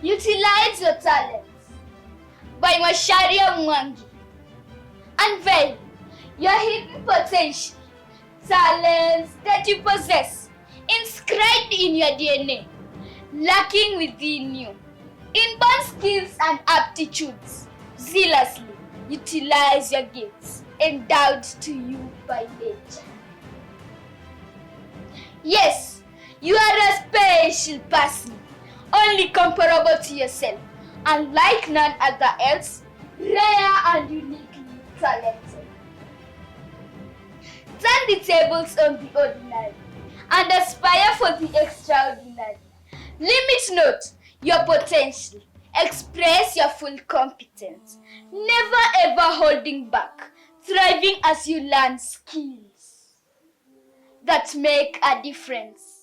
Utilize your talents by Macharia Mwangi. Unveil your hidden potential, talents that you possess, inscribed in your DNA, lurking within you. Inborn skills and aptitudes. Zealously utilize your gifts endowed to you by nature. Yes, you are a special person, only comparable to yourself, and like none other else, rare and uniquely talented. Turn the tables on the ordinary and aspire for the extraordinary. Limit not your potential. Express your full competence. Never ever holding back. Thriving as you learn skills that make a difference.